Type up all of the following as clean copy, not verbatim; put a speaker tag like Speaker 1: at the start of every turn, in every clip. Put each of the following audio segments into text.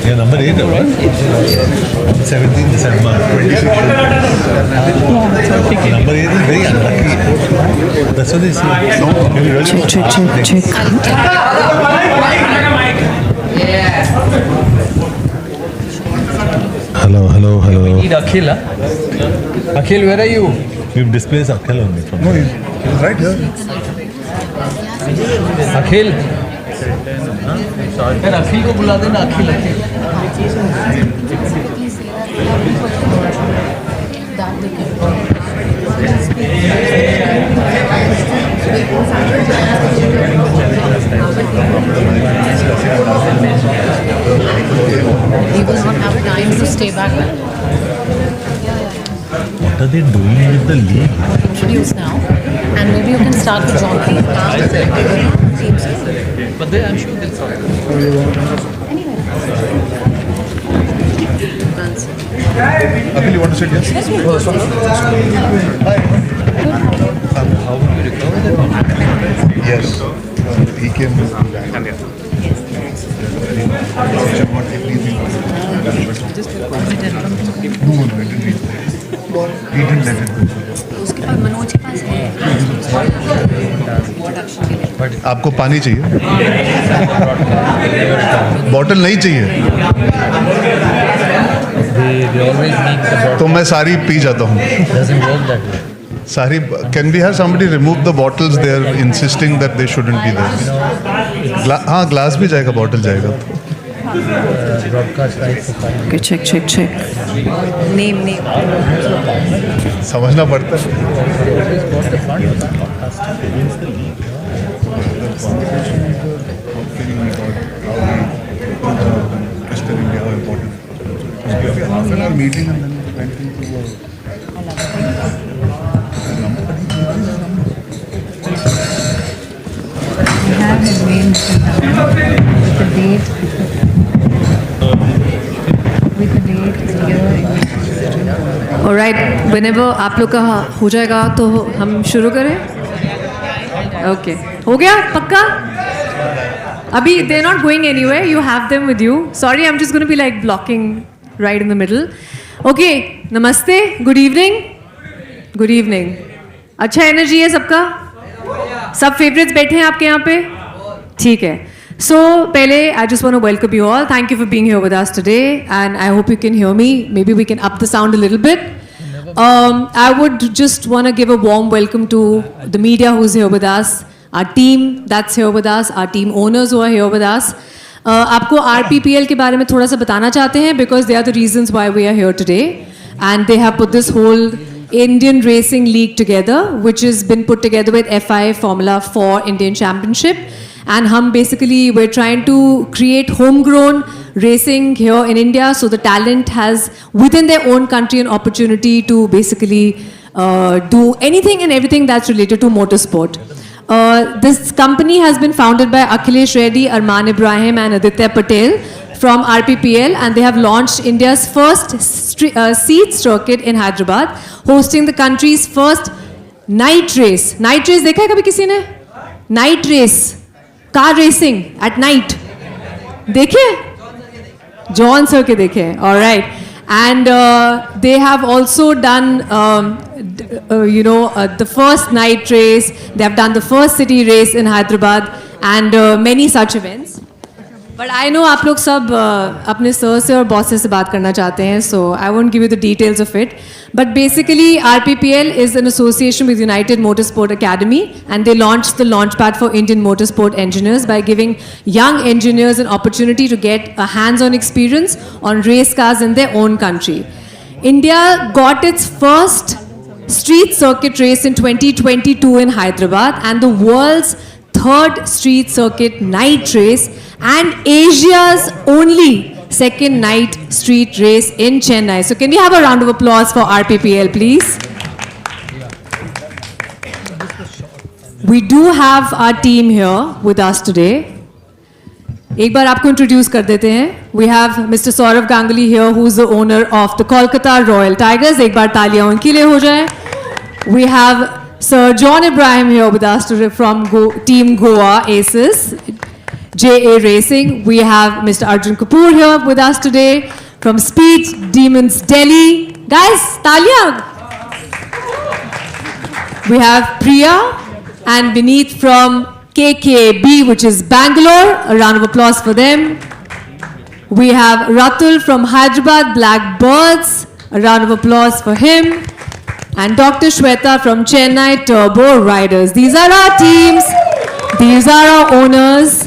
Speaker 1: Yeah, number 8, right? 17 December, 26. Number 8 is very unlucky. That's what they say. No, maybe really
Speaker 2: Check.
Speaker 1: Hello.
Speaker 3: We need Akhil, huh? Akhil, where are you?
Speaker 1: We've displaced Akhil only from
Speaker 4: No, he's right here.
Speaker 3: Akhil. यार अखिल को बुला देना अखिल
Speaker 2: He will not have time to stay back.
Speaker 1: What are they doing with the league?
Speaker 2: Introduce now, and maybe you can start with John P.
Speaker 3: But I'm sure they'll solve it.
Speaker 4: Akhil, you want to sit here?
Speaker 3: How would you recover that one?
Speaker 4: Yes. He came. No, it didn't reach there. He didn't let it go.
Speaker 2: उसके पास मनोज के पास है
Speaker 4: आपको पानी चाहिए? Bottle नहीं चाहिए?
Speaker 3: They always need the bottle.
Speaker 4: तो मैं सारी पी जाता हूँ.
Speaker 3: Doesn't work that way.
Speaker 4: सारी. Can we have somebody remove the bottles? They are insisting that they shouldn't be there. हाँ, ग्लास भी जाएगा, बॉटल जाएगा.
Speaker 3: Broadcast rights for fine.
Speaker 2: Okay, check. Name.
Speaker 4: समझना पड़ता है. Meeting and then went into
Speaker 2: We have his name written down with the date, year. Alright, whenever आप लोग का हो जाएगा तो हम शुरू करें. Okay, हो गया पक्का? अभी they're not going anywhere. You have them with you. Sorry, I'm just going to be like blocking right in the middle. Okay, namaste. Good evening. अच्छा एनर्जी है सबका? सब फेवरेट्स बैठे हैं आपके यहाँ पे? ठीक है. So पहले I just want to welcome you all. Thank you for being here with us today, and I hope you can hear me. Maybe we can up the sound a little bit. I would just want to give a warm welcome to the media who's here with us, our team that's here with us, our team owners who are here with us. आपको RPPL के बारे में थोड़ा सा बताना चाहते हैं because they are the reasons why we are here today, and they have put this whole Indian Racing League together, which has been put together with FI Formula 4 Indian Championship. And hum basically we're trying to create homegrown racing here in India, so the talent has within their own country an opportunity to basically do anything and everything that's related to motorsport. This company has been founded by Akhilesh Reddy, Arman Ibrahim and Aditya Patel from RPPL, and they have launched India's first seat circuit in Hyderabad, hosting the country's first night race. Night race देखा है कभी किसी ने? Night race. Car racing at night देखे? John sir ke dekhe. All right. And they have also done, the first night race. They have done the first city race in Hyderabad and many such events. But I know आप लोग सब अपने sir से और bosses से बात करना चाहते हैं, so I won't give you the details of it. But basically, RPPL is an association with United Motorsport Academy, and they launched the launchpad for Indian motorsport engineers by giving young engineers an opportunity to get a hands-on experience on race cars in their own country. India got its first street circuit race in 2022 in Hyderabad, and the world's third street circuit night race and Asia's only second night street race in Chennai. So can we have a round of applause for RPPL, please? We do have our team here with us today. एक बार आपको introduce कर देते हैं. We have Mr. Sourav Ganguly here, who is the owner of the Kolkata Royal Tigers. एक बार तालियां उनके लिए हो जाए. We have Sir John Ibrahim here with us today from Team Goa Aces, JA Racing. We have Mr. Arjun Kapoor here with us today from Speed Demons Delhi. Guys, talia. We have Priya and Vineet from KKB, which is Bangalore. A round of applause for them. We have Ratul from Hyderabad Blackbirds. A round of applause for him. And Dr. Shweta from Chennai Turbo Riders. These are our teams. These are our owners.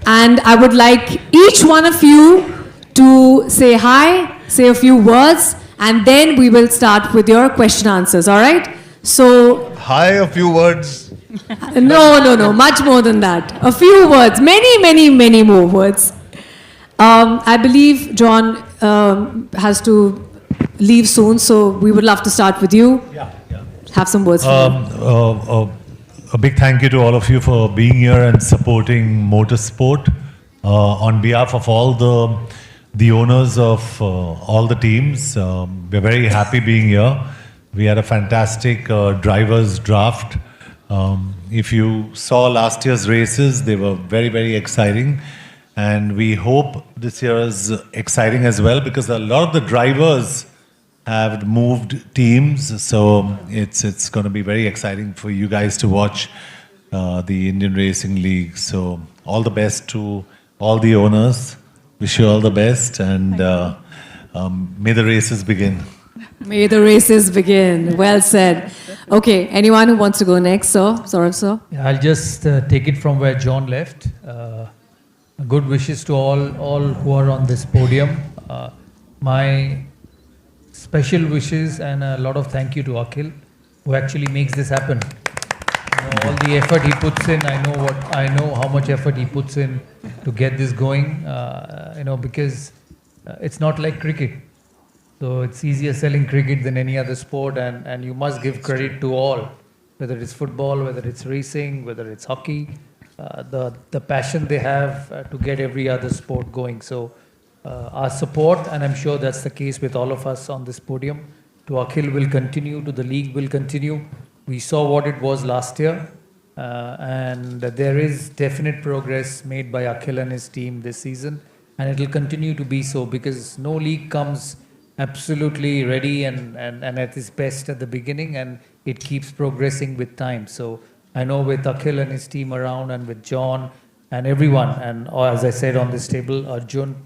Speaker 2: And I would like each one of you to say hi, say a few words, and then we will start with your question answers, all right? So...
Speaker 4: Hi, a few words.
Speaker 2: No, much more than that. A few words, many more words. I believe John has to leave soon, so we would love to start with you.
Speaker 1: Yeah.
Speaker 2: Have some words for you.
Speaker 1: A big thank you to all of you for being here and supporting Motorsport. On behalf of all the owners of all the teams, we're very happy being here. We had a fantastic drivers draft. If you saw last year's races, they were very, very exciting. And we hope this year is exciting as well, because a lot of the drivers have moved teams, so it's going to be very exciting for you guys to watch the Indian Racing League. So all the best to all the owners. Wish you all the best, and may the races begin.
Speaker 2: May the races begin. Well said. Okay, anyone who wants to go next, sir? Saurav, sir?
Speaker 3: Yeah, I'll just take it from where John left. Good wishes to all who are on this podium. My special wishes and a lot of thank you to Akhil, who actually makes this happen. All the effort he puts in, I know how much effort he puts in to get this going. Because it's not like cricket. So it's easier selling cricket than any other sport, and you must give credit to all, whether it's football, whether it's racing, whether it's hockey, the passion they have to get every other sport going. So our support, and I'm sure that's the case with all of us on this podium, to Akhil will continue, to the league will continue. We saw what it was last year, and there is definite progress made by Akhil and his team this season, and it will continue to be so, because no league comes absolutely ready and at its best at the beginning, and it keeps progressing with time. So I know with Akhil and his team around, and with John and everyone, and as I said on this table, Arjun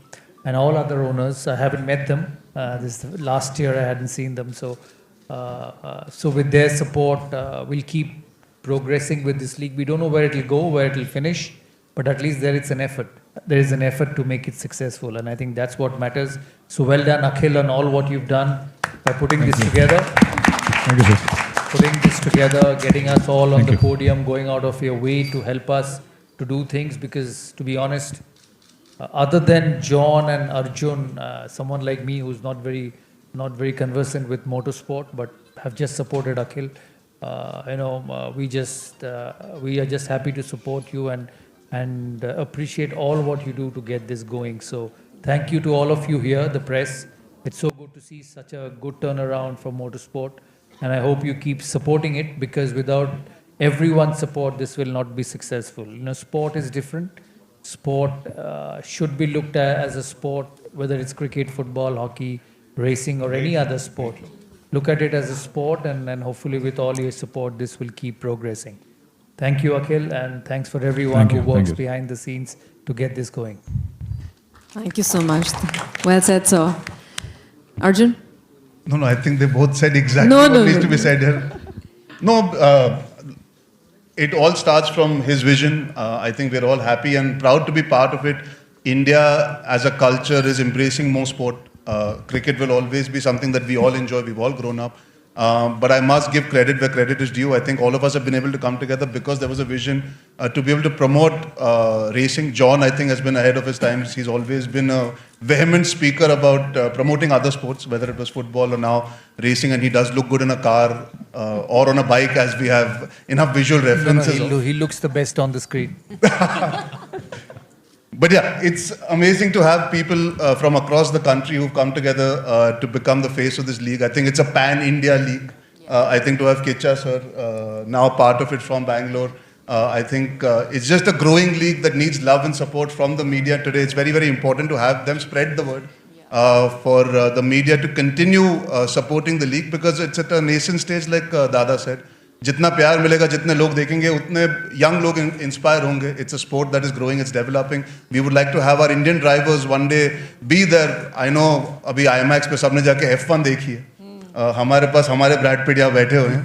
Speaker 3: and all other owners, I haven't met them. This last year I hadn't seen them. So with their support, we'll keep progressing with this league. We don't know where it will go, where it will finish, but at least there is an effort. There is an effort to make it successful, and I think that's what matters. So well done, Akhil, on all what you've done by putting this together.
Speaker 1: Thank you, sir.
Speaker 3: Putting this together, getting us all on the podium, going out of your way to help us to do things, because to be honest, other than John and Arjun, someone like me who's not very conversant with motorsport, but have just supported Akhil, we are just happy to support you and appreciate all what you do to get this going. So thank you to all of you here, the press. It's so good to see such a good turnaround for motorsport, and I hope you keep supporting it, because without everyone's support, this will not be successful. You know, sport is different. Sport should be looked at as a sport, whether it's cricket, football, hockey, racing, or any other sport. Look at it as a sport, and hopefully with all your support, this will keep progressing. Thank you, Akhil, and thanks for everyone who works behind the scenes to get this going.
Speaker 2: Thank you so much. Well said, sir. Arjun?
Speaker 4: No, I think they both said exactly
Speaker 2: No,
Speaker 4: what
Speaker 2: no,
Speaker 4: needs
Speaker 2: no.
Speaker 4: to be said here. No, it all starts from his vision. I think we're all happy and proud to be part of it. India as a culture is embracing more sport. Cricket will always be something that we all enjoy. We've all grown up. But I must give credit where credit is due. I think all of us have been able to come together because there was a vision to be able to promote racing. John, I think, has been ahead of his times. He's always been a vehement speaker about promoting other sports, whether it was football or now racing, and he does look good in a car or on a bike, as we have enough visual references.
Speaker 3: He looks the best on the screen.
Speaker 4: But yeah, it's amazing to have people from across the country who've come together to become the face of this league. I think it's a pan-India league. I think to have Kicha sir now part of it from Bangalore, I think it's just a growing league that needs love and support from the media today. It's very, very important to have them spread the word for the media to continue supporting the league, because it's at a nascent stage, like Dada said. जितना प्यार मिलेगा, जितने लोग देखेंगे, उतने young लोग inspire होंगे. It's a sport that is growing, it's developing. We would like to have our Indian drivers one day be there. I know अभी IMAX पे सबने जाके F1 देखी है. हमारे पास हमारे Brad Pitt यहाँ बैठे हुए हैं.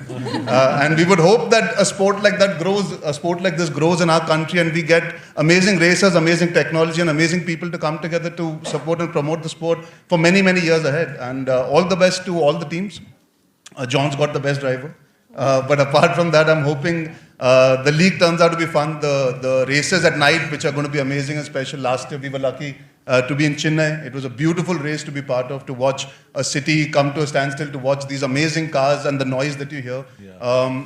Speaker 4: And we would hope that a sport like that grows, a sport like this grows in our country, and we get amazing racers, amazing technology, and amazing people to come together to support and promote the sport for many, many years ahead. And all the best to all the teams. John's got the best driver. But apart from that, I'm hoping the league turns out to be fun. The races at night, which are going to be amazing and special. Last year, we were lucky to be in Chennai. It was a beautiful race to be part of, to watch a city come to a standstill, to watch these amazing cars and the noise that you hear. Yeah.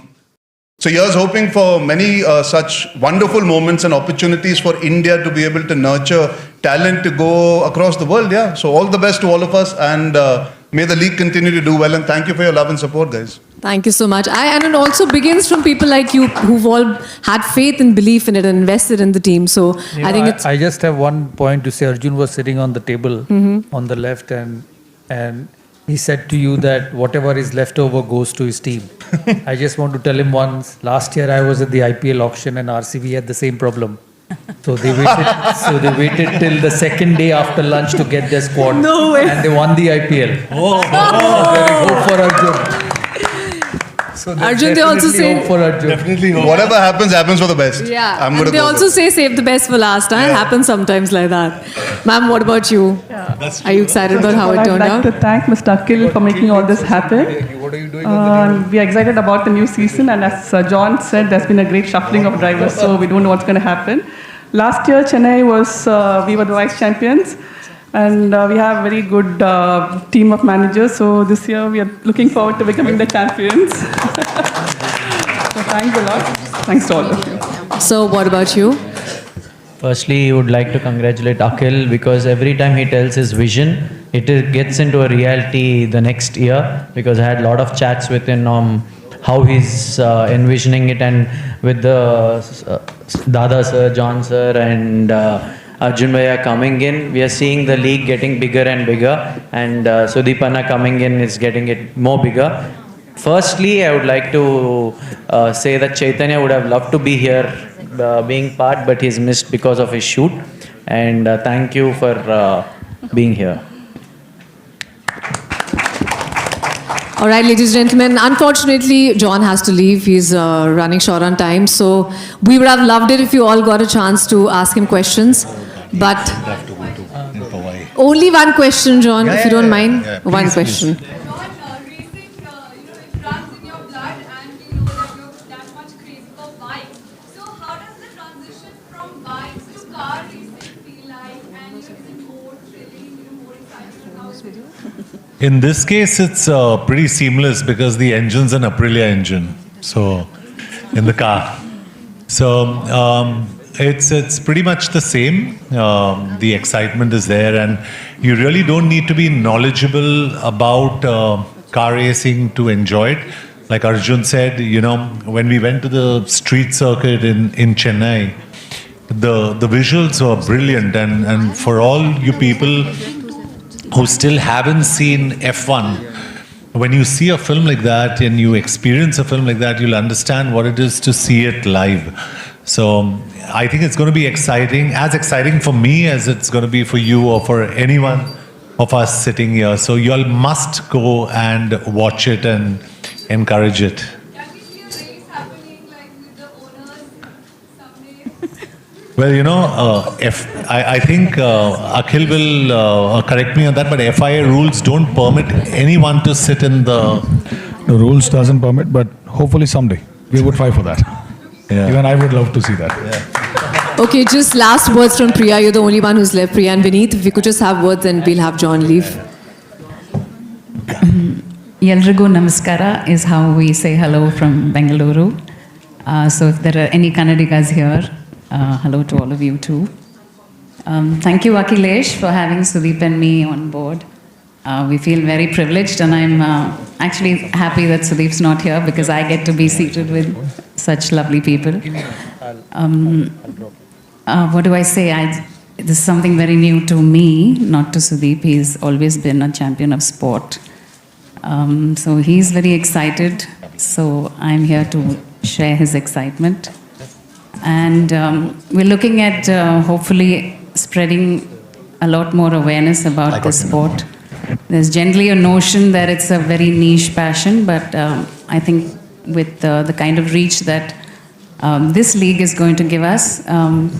Speaker 4: So here's hoping for many such wonderful moments and opportunities for India to be able to nurture talent to go across the world. Yeah. So all the best to all of us, and may the league continue to do well. And thank you for your love and support, guys.
Speaker 2: Thank you so much. And it also begins from people like you who've all had faith and belief in it and invested in the team. So I think it's...
Speaker 3: I just have one point to say. Arjun was sitting on the table on the left, and he said to you that whatever is left over goes to his team. I just want to tell him once, last year I was at the IPL auction and RCB had the same problem. So they waited till the second day after lunch to get their squad.
Speaker 2: No way.
Speaker 3: And they won the IPL. Oh. There is hope for Arjun. So
Speaker 2: Arjun, they also say...
Speaker 3: hope for Arjun.
Speaker 4: Definitely hope. Whatever happens, happens for the best.
Speaker 2: Yeah.
Speaker 4: I'm
Speaker 2: And they also say save the best for last. It happens sometimes like that. Ma'am, what about you? Yeah. Are you excited about how it turned out?
Speaker 5: I'd like to thank Mr. Akhil for making all this happen.
Speaker 3: What are you doing
Speaker 5: We are excited about the new season, and as John said, there's been a great shuffling of drivers, so we don't know what's going to happen. Last year, Chennai was, we were the vice champions, and we have a very good team of managers, so this year we are looking forward to becoming the champions. So thanks a lot. Thanks to all of you.
Speaker 2: So what about you?
Speaker 6: Firstly, I would like to congratulate Akhil, because every time he tells his vision, it gets into a reality the next year, because I had a lot of chats with him on how he's envisioning it, and with the Dada sir, John sir, and Arjun Bhaiya coming in, we are seeing the league getting bigger and bigger, and Sudeep Anna coming in is getting it more bigger. Firstly, I would like to say that Chaitanya would have loved to be here being part, but he's missed because of his shoot. And thank you for being here.
Speaker 2: All right, ladies and gentlemen, unfortunately, John has to leave. He's running short on time. So we would have loved it if you all got a chance to ask him questions. But only one question, John, if you don't mind. One question.
Speaker 1: In this case, it's pretty seamless because the engine's an Aprilia engine, so in the car. So it's pretty much the same. The excitement is there, and you really don't need to be knowledgeable about car racing to enjoy it. like Arjun said, when we went to the street circuit in Chennai, the visuals were brilliant, and for all you people who still haven't seen F1, when you see a film like that and you experience a film like that, you'll understand what it is to see it live. So I think it's going to be exciting, as exciting for me as it's going to be for you or for anyone of us sitting here. So you all must go and watch it and encourage it. Well, I think Akhil will correct me on that, but FIA rules don't permit anyone to sit in the...
Speaker 7: The rules doesn't permit, but hopefully someday we would try for that.
Speaker 1: Yeah.
Speaker 7: Even I would love to see that.
Speaker 1: Yeah.
Speaker 2: Okay, just last words from Priya. You're the only one who's left, Priya and Vineet. If we could just have words, then we'll have John leave.
Speaker 8: Yelrigu Namaskara is how we say hello from Bengaluru. So if there are any Kannadigas here, hello to all of you too. Thank you, Akhilesh, for having Sudeep and me on board. We feel very privileged, and I'm actually happy that Sudeep's not here because I get to be seated with such lovely people. What do I say? This is something very new to me, not to Sudeep. He's always been a champion of sport. So he's very excited. So I'm here to share his excitement. And we're looking at hopefully spreading a lot more awareness about the sport. There's generally a notion that it's a very niche passion, but I think with the kind of reach that this league is going to give us,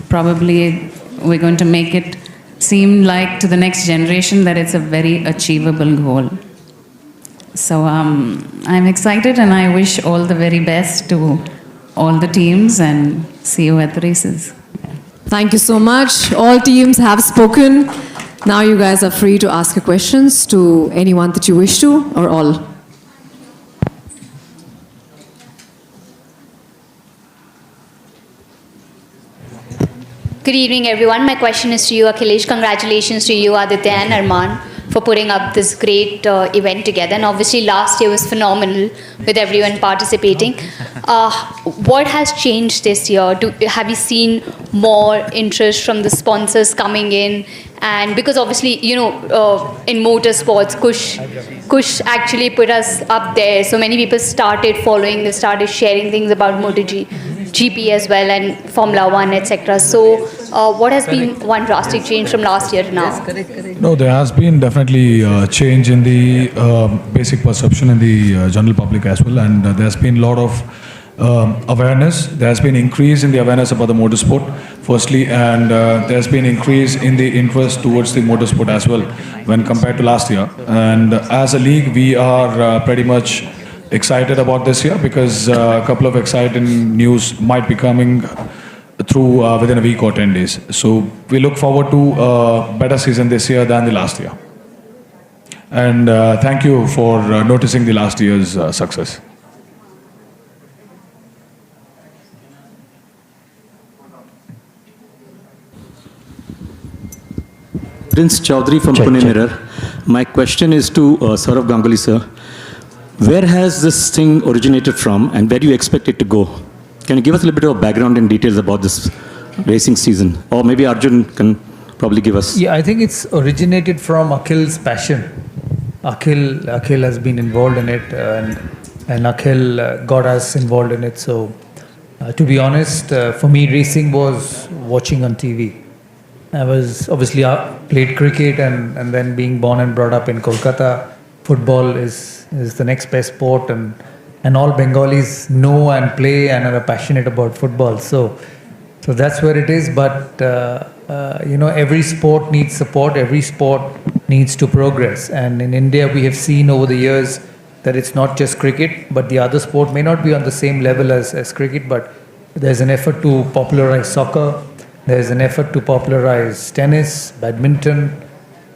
Speaker 8: probably we're going to make it seem like to the next generation that it's a very achievable goal. So I'm excited, and I wish all the very best to all the teams, and see you at the races.
Speaker 2: Thank you so much. All teams have spoken. Now you guys are free to ask your questions to anyone that you wish to, or all.
Speaker 9: Good evening, everyone. My question is to you, Akhilesh. Congratulations to you, Aditya and Arman, for putting up this great event together. And obviously, last year was phenomenal with everyone participating. What has changed this year? Have you seen more interest from the sponsors coming in? And because obviously, in motorsports, Kush actually put us up there. So many people started following, they started sharing things about MotoGP as well, and Formula One, etc. So what has been one drastic change from last year to now?
Speaker 7: No, there has been definitely a change in the basic perception in the general public as well, and there's been a lot of awareness. There's been increase in the awareness about the motorsport, firstly, and there's been increase in the interest towards the motorsport as well when compared to last year. And as a league, we are pretty much excited about this year because a couple of exciting news might be coming through within a week or 10 days. So we look forward to a better season this year than the last year. And thank you for noticing the last year's success.
Speaker 10: Prince Chaudhary from Pune Mirror. My question is to Sourav Ganguly, sir. Where has this thing originated from, and where do you expect it to go? Can you give us a little bit of background and details about this racing season? Or maybe Arjun can probably give us.
Speaker 3: Yeah, I think it's originated from Akhil's passion. Akhil has been involved in it, and Akhil got us involved in it. So, to be honest, for me, racing was watching on TV. I was obviously played cricket, and then being born and brought up in Kolkata, football is the next best sport, and all Bengalis know and play and are passionate about football. So that's where it is. But every sport needs support. Every sport needs to progress. And in India, we have seen over the years that it's not just cricket, but the other sport may not be on the same level as cricket. But there's an effort to popularize soccer. There's an effort to popularize tennis, badminton,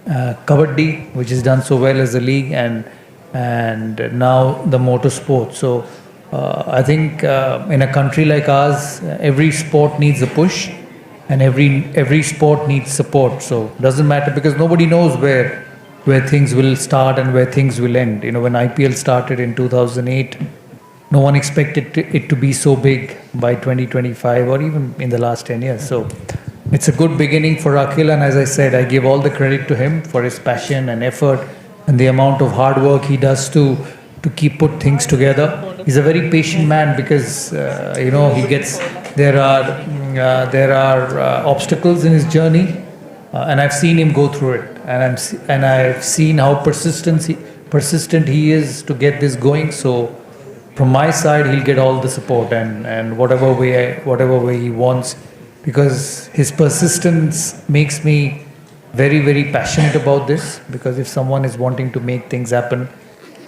Speaker 3: kabaddi, which is done so well as a league, and now the motorsport. So I think in a country like ours, every sport needs a push, and every sport needs support. So it doesn't matter, because nobody knows where things will start and where things will end. When IPL started in 2008, no one expected it to be so big by 2025 or even in the last 10 years. So it's a good beginning for Akhil, and as I said, I give all the credit to him for his passion and effort and the amount of hard work he does to put things together. He's a very patient man because he gets there are obstacles in his journey, and I've seen him go through it, and I've seen how persistent he is to get this going. So from my side, he'll get all the support and whatever way he wants, because his persistence makes me very, very passionate about this, because if someone is wanting to make things happen,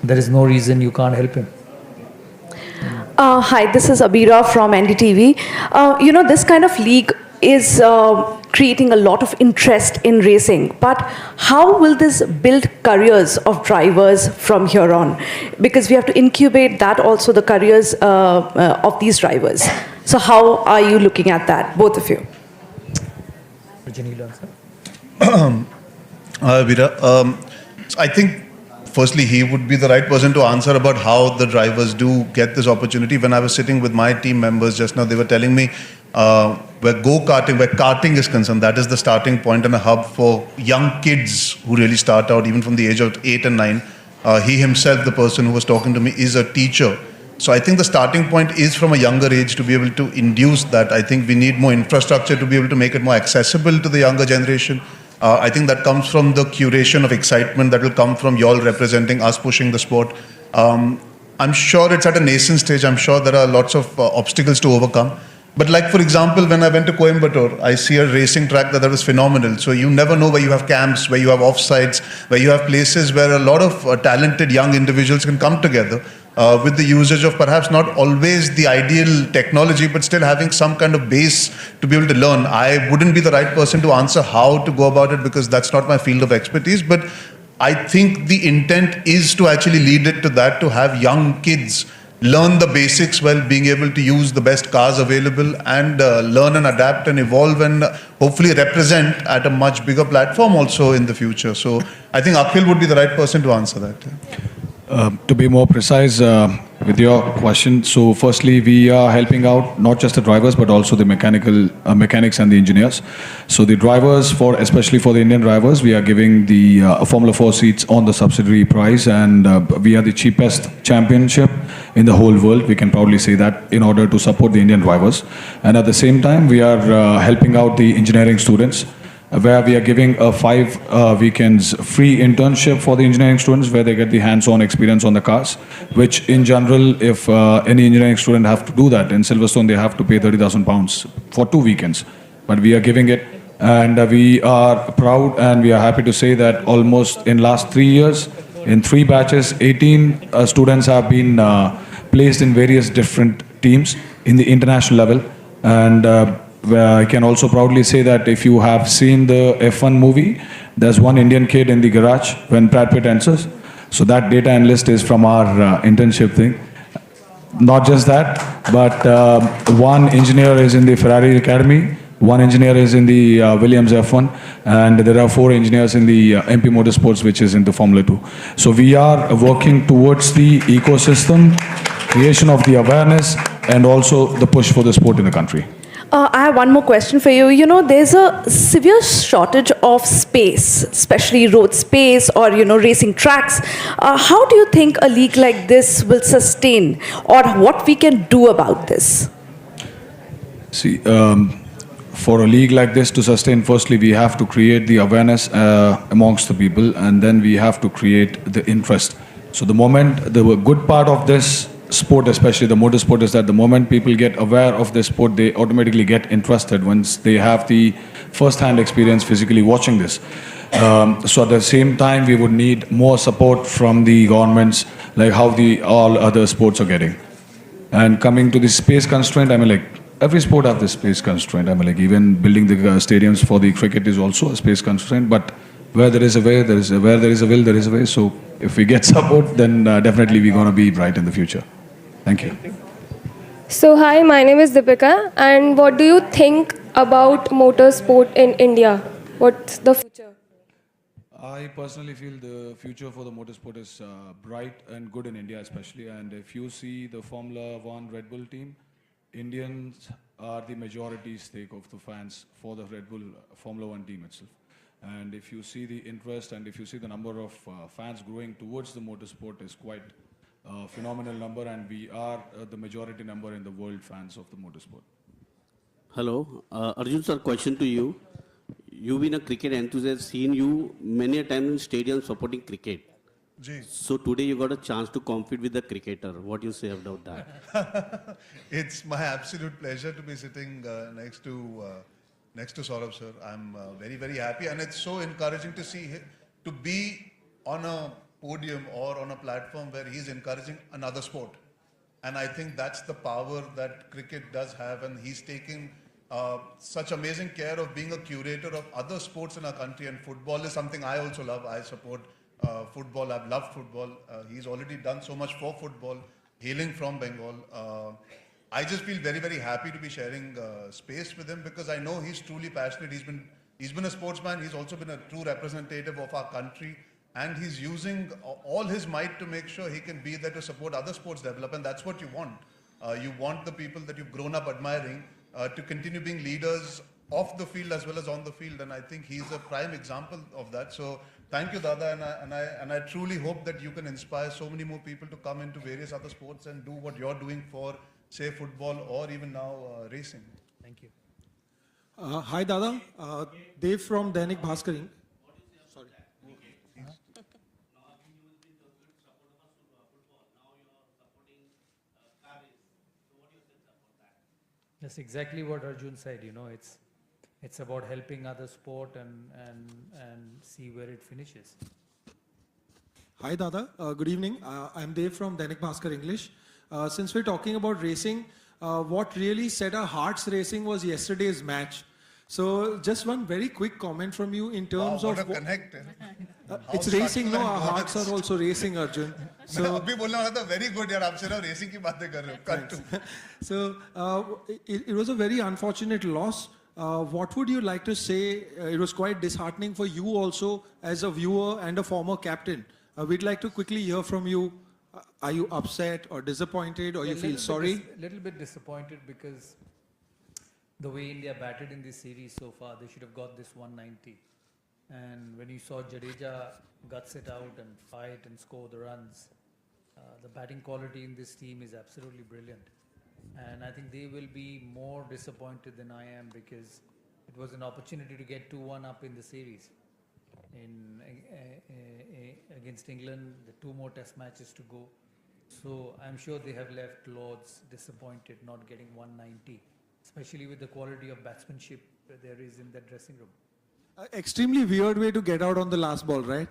Speaker 3: there is no reason you can't help him.
Speaker 11: Hi, this is Abira from NDTV. This kind of league is creating a lot of interest in racing, but how will this build careers of drivers from here on? Because we have to incubate that also, the careers of these drivers. So how are you looking at that, both of you?
Speaker 4: Abira, I think firstly, he would be the right person to answer about how the drivers do get this opportunity. When I was sitting with my team members just now, they were telling me where karting is concerned, that is the starting point and a hub for young kids who really start out even from the age of 8 and 9. He himself, the person who was talking to me, is a teacher. So I think the starting point is from a younger age to be able to induce that. I think we need more infrastructure to be able to make it more accessible to the younger generation. I think that comes from the curation of excitement that will come from you all representing us, pushing the sport. I'm sure it's at a nascent stage. I'm sure there are lots of obstacles to overcome. But like, for example, when I went to Coimbatore, I see a racing track that was phenomenal. So you never know where you have camps, where you have offsites, where you have places where a lot of talented young individuals can come together with the usage of perhaps not always the ideal technology, but still having some kind of base to be able to learn. I wouldn't be the right person to answer how to go about it because that's not my field of expertise. But I think the intent is to actually lead it to that, to have young kids learn the basics while being able to use the best cars available and learn and adapt and evolve and hopefully represent at a much bigger platform also in the future. So I think Akhil would be the right person to answer that.
Speaker 7: To be more precise with your question, so firstly, we are helping out not just the drivers but also the mechanics and the engineers. So the drivers, especially for the Indian drivers, we are giving the Formula 4 seats on the subsidiary price, and we are the cheapest championship in the whole world. We can proudly say that, in order to support the Indian drivers. And at the same time, we are helping out the engineering students, where we are giving a 5 weekends free internship for the engineering students, where they get the hands-on experience on the cars, which in general, if any engineering student have to do that in Silverstone, they have to pay £30,000 for 2 weekends. But we are giving it, and we are proud and we are happy to say that almost in last 3 years, in 3 batches, 18 students have been placed in various different teams in the international level. And I can also proudly say that if you have seen the F1 movie, there's one Indian kid in the garage when Brad Pitt enters. So that data analyst is from our internship thing. Not just that, but one engineer is in the Ferrari Academy, one engineer is in the Williams F1, and there are 4 engineers in the MP Motorsports, which is into Formula 2. So we are working towards the ecosystem, creation of the awareness, and also the push for the sport in the country.
Speaker 11: I have one more question for you. There's a severe shortage of space, especially road space or, racing tracks. How do you think a league like this will sustain, or what we can do about this?
Speaker 7: See, for a league like this to sustain, firstly, we have to create the awareness amongst the people, and then we have to create the interest. So the good part of this sport, especially the motorsport, is that the moment people get aware of this sport, they automatically get interested once they have the first-hand experience physically watching this. So at the same time, we would need more support from the governments, like how all other sports are getting. And coming to the space constraint, every sport has this space constraint. Even building the stadiums for the cricket is also a space constraint. But where there is a way, where there is a will, there is a way. So if we get support, then definitely we're going to be bright in the future. Thank you.
Speaker 12: So hi, my name is Deepika, and what do you think about motorsport in India? What's the future?
Speaker 7: I personally feel the future for the motorsport is bright and good in India especially. And if you see the Formula One Red Bull team, Indians are the majority stake of the fans for the Red Bull Formula One team itself. And if you see the interest and if you see the number of fans growing towards the motorsport is quite a phenomenal number, and we are the majority number in the world fans of the motorsport.
Speaker 13: Hello, Arjun sir, question to you. You've been a cricket enthusiast, seen you many a time in stadiums supporting cricket.
Speaker 4: Ji.
Speaker 13: So today you got a chance to compete with the cricketer. What do you say about that?
Speaker 4: It's my absolute pleasure to be sitting next to Sourav sir. I'm very, very happy, and it's so encouraging to see him, to be on a podium or on a platform where he's encouraging another sport. And I think that's the power that cricket does have, and he's taking such amazing care of being a curator of other sports in our country, and football is something I also love. I support football. I've loved football. He's already done so much for football, hailing from Bengal. I just feel very, very happy to be sharing space with him, because I know he's truly passionate. He's been a sportsman. He's also been a true representative of our country, and he's using all his might to make sure he can be there to support other sports develop. And that's what you want. You want the people that you've grown up admiring to continue being leaders off the field as well as on the field, and I think he's a prime example of that. So thank you, Dada, and I truly hope that you can inspire so many more people to come into various other sports and do what you're doing for, say, football or even now racing.
Speaker 3: Thank you.
Speaker 14: Hi, Dada. Dev from Dainik Bhaskaran. Sorry.
Speaker 3: That's exactly what Arjun said. You know, it's about helping other sport and see where it finishes.
Speaker 14: Hi, Dada. Good evening. I'm Dev from Dainik Bhaskar English. Since we're talking about racing, what really set our hearts racing was yesterday's match. So just one very quick comment from you in terms
Speaker 4: what
Speaker 14: of...
Speaker 4: a connect.
Speaker 14: It's racing, no? Our hearts are also racing, Arjun.
Speaker 4: So अभी बोलने वाला था very good यार, आप सिर्फ racing की बातें कर रहे हो. Cut to.
Speaker 14: So it was a very unfortunate loss. What would you like to say? It was quite disheartening for you also as a viewer and a former captain. We'd like to quickly hear from you. Are you upset or disappointed, or you feel sorry?
Speaker 3: A little bit disappointed, because the way India batted in this series so far, they should have got this 190. And when you saw Jadeja guts it out and fight and score the runs, the batting quality in this team is absolutely brilliant. And I think they will be more disappointed than I am, because it was an opportunity to get 2-1 up in the series. Against England, the 2 more test matches to go. So I'm sure they have left Lords disappointed not getting 190, especially with the quality of batsmanship there is in that dressing room.
Speaker 14: Extremely weird way to get out on the last ball, right?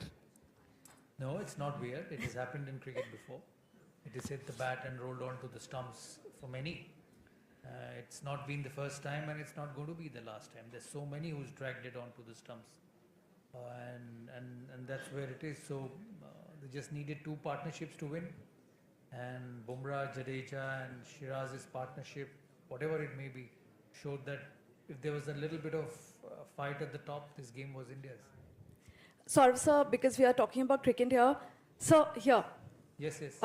Speaker 3: No, it's not weird. It has happened in cricket before. It has hit the bat and rolled on to the stumps for many. It's not been the first time, and it's not going to be the last time. There's so many who's dragged it onto the stumps. And that's where it is. So they just needed 2 partnerships to win. And Bumrah, Jadeja and Shiraz's partnership, whatever it may be, showed that if there was a little bit of fight at the top, this game was India's.
Speaker 11: Sourav sir, because we are talking about cricket here. So here.
Speaker 3: Yes, yes.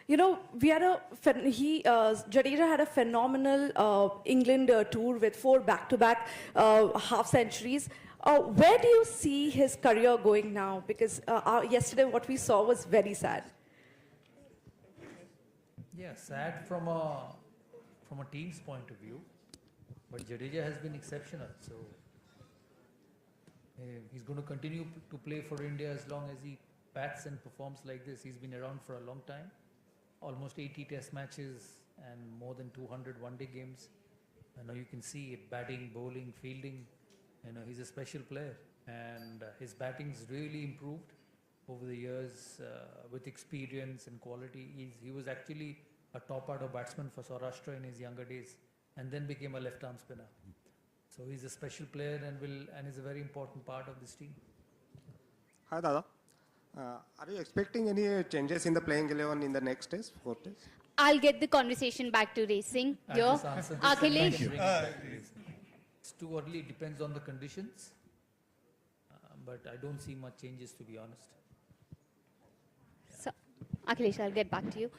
Speaker 11: You know, we had Jadeja had a phenomenal England tour with 4 back-to-back half centuries. Where do you see his career going now? Because yesterday what we saw was very sad.
Speaker 3: Yeah, sad from a team's point of view, but Jadeja has been exceptional. So he's going to continue to play for India as long as he bats and performs like this. He's been around for a long time, almost 80 test matches and more than 200 one-day games. I know you can see it, batting, bowling, fielding. You know, he's a special player, and his batting's really improved over the years with experience and quality. He was actually a top order batsman for Saurashtra in his younger days, and then became a left-arm spinner. So he's a special player and is a very important part of this team.
Speaker 15: Hi, Dada. Are you expecting any changes in the playing 11 in the next test, 4 tests?
Speaker 9: I'll get the conversation back to racing. Akhilesh.
Speaker 3: It's too early. It depends on the conditions. but I don't see much changes, to be honest.
Speaker 9: So, Akhilesh, I'll get back to you.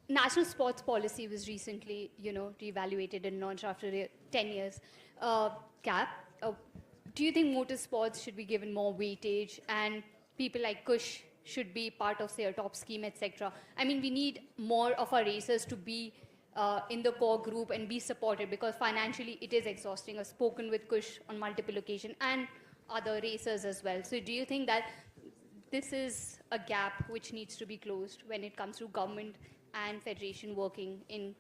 Speaker 9: National sports policy was recently, reevaluated and launched after a 10 years gap. Do you think motorsports should be given more weightage and people like Kush should be part of, say, a top scheme, etc.? I mean, we need more of our racers to be in the core group and be supported because financially it is exhausting. I've spoken with Kush on multiple occasions and other racers as well. So do you think that this is a gap which needs to be closed when it comes to government and federation working in,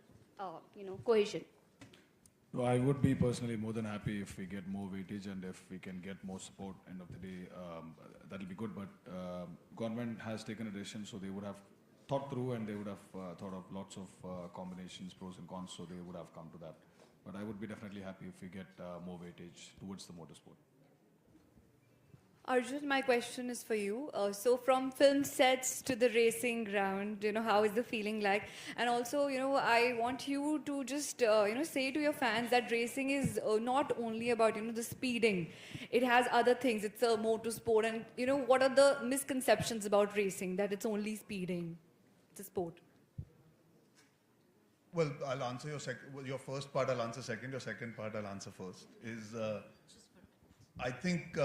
Speaker 9: cohesion?
Speaker 7: So I would be personally more than happy if we get more weightage and if we can get more support. End of the day, that'll be good. But government has taken a decision, so they would have thought through and they would have thought of lots of combinations, pros and cons. So they would have come to that. But I would be definitely happy if we get more weightage towards the motorsport.
Speaker 16: Arjun, my question is for you. So from film sets to the racing ground, how is the feeling like? And also, I want you to just, say to your fans that racing is not only about, the speeding. It has other things. It's a motorsport. And, what are the misconceptions about racing? That it's only speeding. It's a sport.
Speaker 4: Well, I'll answer your first part, I'll answer second. Your second part, I'll answer first. I think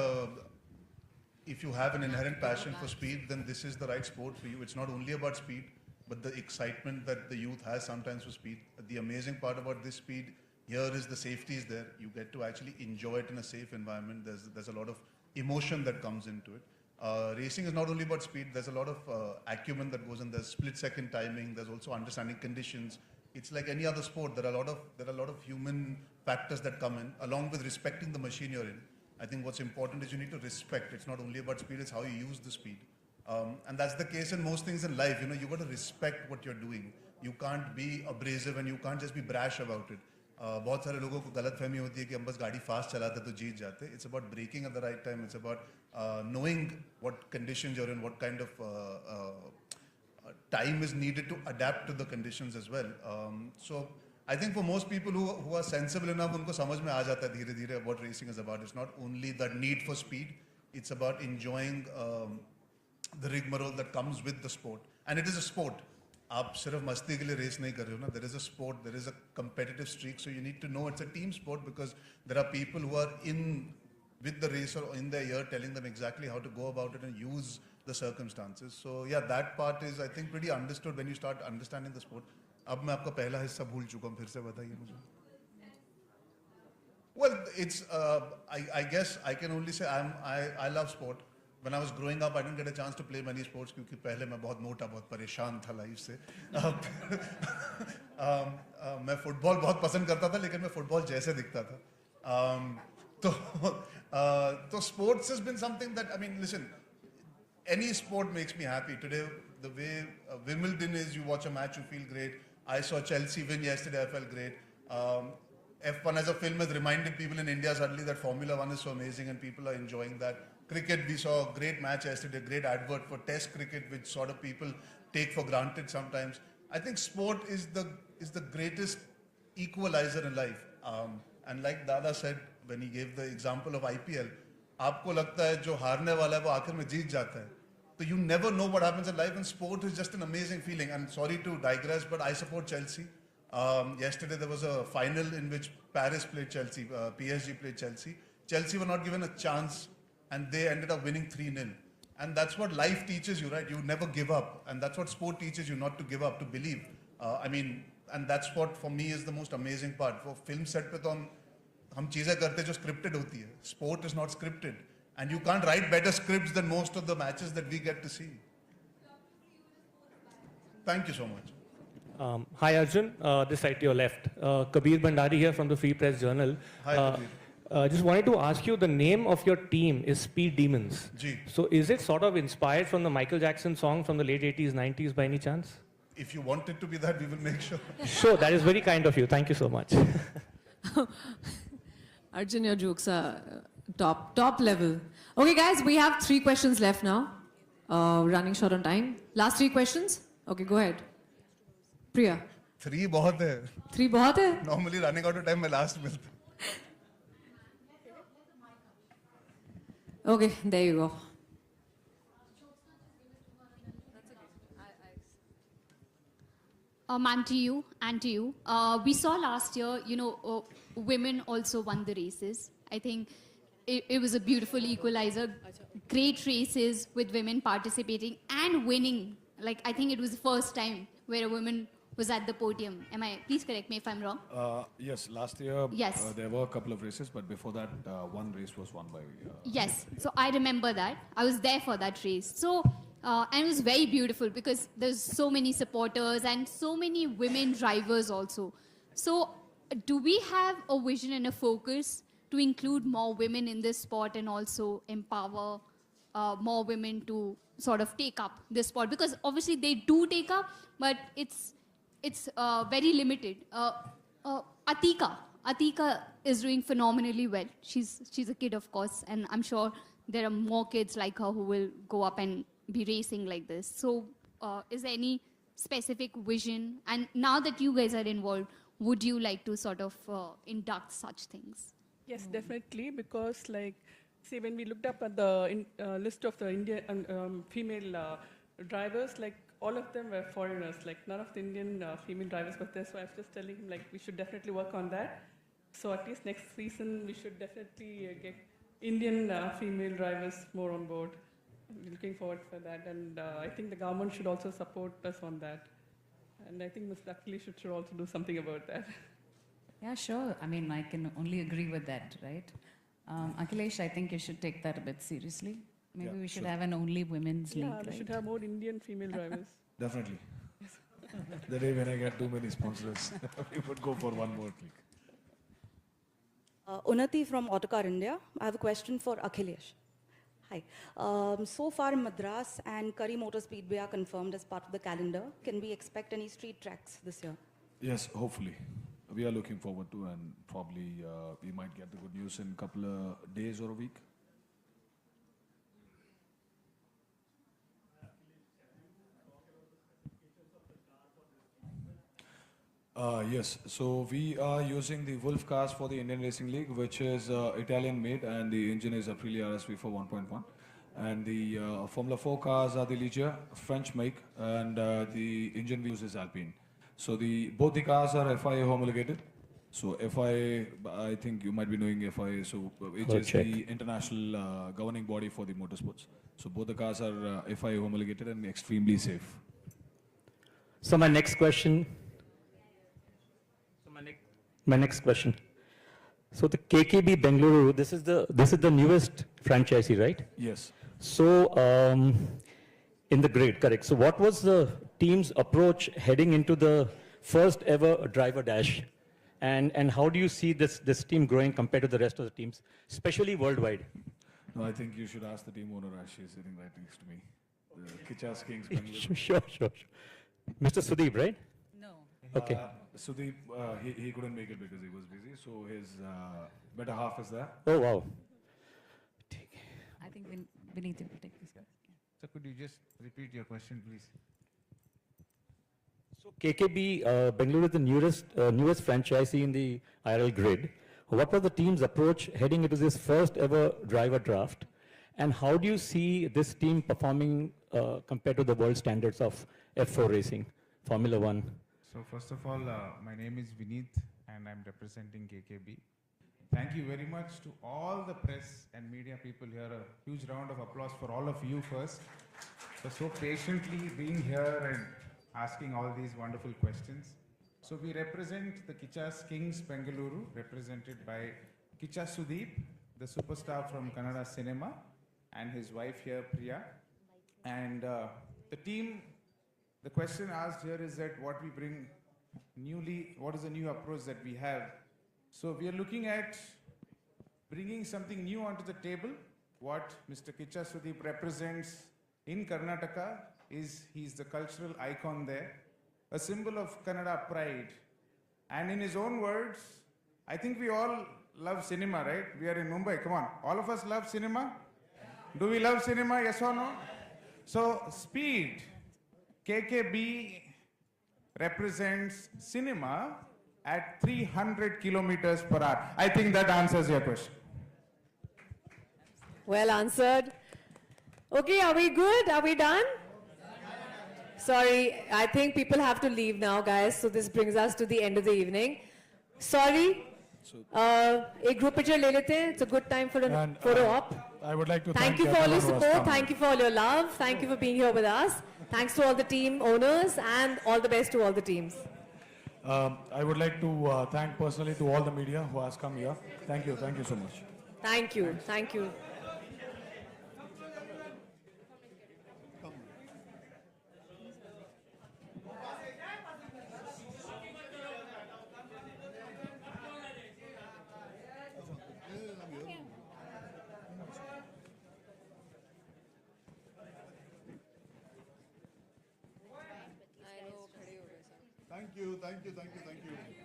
Speaker 4: if you have an inherent passion for speed, then this is the right sport for you. It's not only about speed, but the excitement that the youth has sometimes for speed. The amazing part about this speed here is the safety is there. You get to actually enjoy it in a safe environment. There's a lot of emotion that comes into it. Racing is not only about speed. There's a lot of acumen that goes in. There's split-second timing. There's also understanding conditions. It's like any other sport. There are a lot of human factors that come in, along with respecting the machine you're in. I think what's important is you need to respect. It's not only about speed, it's how you use the speed. And that's the case in most things in life. You've got to respect what you're doing. You can't be abrasive and you can't just be brash about it. बहुत सारे लोगों को गलतफहमी होती है कि हम बस गाड़ी फास्ट चलाते तो जीत जाते. It's about braking at the right time. It's about knowing what conditions you're in, what kind of time is needed to adapt to the conditions as well. So I think for most people who are sensible enough, उनको समझ में आ जाता है धीरे धीरे what racing is about. It's not only the need for speed. It's about enjoying the rigmarole that comes with the sport. And it is a sport. आप सिर्फ मस्ती के लिए रेस नहीं कर रहे हो ना. There is a sport. There is a competitive streak. So you need to know it's a team sport because there are people who are in with the racer in their ear telling them exactly how to go about it and use the circumstances. So yeah, that part is I think pretty understood when you start understanding the sport. अब मैं आपका पहला हिस्सा भूल चुका हूँ, फिर से बताइए मुझे. Well, it's I guess I can only say I love sport. When I was growing up, I didn't get a chance to play many sports क्योंकि पहले मैं बहुत मोटा, बहुत परेशान था लाइफ से. मैं फुटबॉल बहुत पसंद करता था, लेकिन मैं फुटबॉल जैसे दिखता था. तो sports has been something that, I mean, listen, any sport makes me happy. Today, the way Wimbledon is, you watch a match, you feel great. I saw Chelsea win yesterday, I felt great. F1 as a film has reminded people in India suddenly that Formula 1 is so amazing and people are enjoying that. Cricket, we saw a great match yesterday, great advert for Test cricket, which sort of people take for granted sometimes. I think sport is the greatest equalizer in life. And like Dada said when he gave the example of IPL, आपको लगता है जो हारने वाला है वो आखिर में जीत जाता है. So you never know what happens in life, and sport is just an amazing feeling. And sorry to digress, but I support Chelsea. Yesterday there was a final in which Paris played Chelsea, PSG played Chelsea. Chelsea were not given a chance and they ended up winning 3-0. And that's what life teaches you, right? You never give up. And that's what sport teaches you, not to give up, to believe. And that's what for me is the most amazing part. For film set पे तो हम चीजें करते जो scripted होती है. Sport is not scripted. And you can't write better scripts than most of the matches that we get to see. Thank you so much.
Speaker 17: Hi Arjun, this side to your left. Kabir Bhandari here from the Free Press Journal.
Speaker 4: Hi Kabir.
Speaker 17: Just wanted to ask you, the name of your team is Speed Demons.
Speaker 4: Ji.
Speaker 17: So is it sort of inspired from the Michael Jackson song from the late 80s, 90s by any chance?
Speaker 4: If you want it to be that, we will make sure.
Speaker 17: Sure, that is very kind of you. Thank you so much.
Speaker 2: Arjun, your jokes are top level. Okay guys, we have 3 questions left now. Running short on time. Last 3 questions? Okay, go ahead. Priya.
Speaker 4: 3 बहुत है.
Speaker 2: 3 बहुत है?
Speaker 4: Normally running out of time, मैं last मिलता.
Speaker 2: Okay, there you go.
Speaker 9: Ma'am, to you and to you. We saw last year, women also won the races. I think it was a beautiful equalizer. Great races with women participating and winning. Like, I think it was the first time where a woman was at the podium. Please correct me if I'm wrong.
Speaker 7: Yes, last year
Speaker 9: Yes.
Speaker 7: there were a couple of races, but before that, one race was won by.
Speaker 9: Yes, so I remember that. I was there for that race. So, and it was very beautiful because there's so many supporters and so many women drivers also. So, do we have a vision and a focus to include more women in this sport and also empower more women to sort of take up this sport? Because obviously they do take up, but it's very limited. Atika is doing phenomenally well. She's a kid, of course, and I'm sure there are more kids like her who will go up and be racing like this. So, is there any specific vision? And now that you guys are involved, would you like to sort of induct such things?
Speaker 5: Yes, definitely, because see, when we looked up at the list of the Indian female drivers, all of them were foreigners. None of the Indian female drivers were there. So I was just telling him we should definitely work on that. So at least next season we should definitely get Indian female drivers more on board. We're looking forward for that, and I think the government should also support us on that. And I think Mr. Akhilesh should also do something about that.
Speaker 8: Yeah, sure. I mean, I can only agree with that, right? Akhilesh, I think you should take that a bit seriously. Maybe we should have an only women's league,
Speaker 5: Yeah, we should have more Indian female drivers.
Speaker 7: Definitely. The day when I get too many sponsors, we would go for one more league.
Speaker 11: Unnati from Autocar India. I have a question for Akhilesh. Hi. So far, Madras and Curry Motor Speedway are confirmed as part of the calendar. Can we expect any street tracks this year?
Speaker 7: Yes, hopefully. We are looking forward to, and probably we might get the good news in a couple of days or a week. Yes, so we are using the Wolf cars for the Indian Racing League, which is Italian made, and the engine is Aprilia RSV for 1.1. And the Formula 4 cars are the Ligia, French make, and the engine we use is Alpine. So both the cars are FIA homologated. So FIA, I think you might be knowing FIA, so which is the international governing body for the motorsports. So both the cars are FIA homologated and extremely safe.
Speaker 10: So my next question. My next question. So the KKB Bengaluru, this is the newest franchisee, right?
Speaker 7: Yes.
Speaker 10: So in the grid, correct. So what was the team's approach heading into the first ever driver dash, and how do you see this team growing compared to the rest of the teams, especially worldwide?
Speaker 7: No, I think you should ask the team owner. She is sitting right next to me. The Kichas Kings.
Speaker 10: Sure. Mr. Sudeep, right?
Speaker 8: No.
Speaker 10: Okay.
Speaker 7: Sudeep, he couldn't make it because he was busy, so his better half is there.
Speaker 10: Oh, wow.
Speaker 8: I think we need to take this.
Speaker 18: So could you just repeat your question, please?
Speaker 10: So KKB Bengaluru is the newest franchisee in the IRL grid. What was the team's approach heading into this first ever driver draft? And how do you see this team performing compared to the world standards of F4 racing, Formula 1?
Speaker 18: So first of all, my name is Vineet and I'm representing KKB. Thank you very much to all the press and media people here. A huge round of applause for all of you first, for so patiently being here and asking all these wonderful questions. So we represent the Kichas Kings Bengaluru, represented by Kicha Sudeep, the superstar from Kannada cinema, and his wife here, Priya. And the team, the question asked here is that what we bring newly, what is the new approach that we have? So we are looking at bringing something new onto the table. What Mr. Kicha Sudeep represents in Karnataka is he's the cultural icon there, a symbol of Kannada pride. And in his own words, I think we all love cinema, right? We are in Mumbai, come on. All of us love cinema? Do we love cinema, yes or no? So speed, KKB represents cinema at 300 kilometers per hour. I think that answers your question.
Speaker 2: Well answered. Okay, are we good? Are we done? Sorry, I think people have to leave now, guys. So this brings us to the end of the evening. Sorry. एक group picture ले लेते हैं. It's a good time for a photo op.
Speaker 7: I would like to
Speaker 2: Thank you for all your support. Thank you for all your love. Thank you for being here with us. Thanks to all the team owners and all the best to all the teams.
Speaker 7: I would like to thank personally to all the media who has come here. Thank you so much.
Speaker 2: Thank you. Thank you.
Speaker 4: Thank you.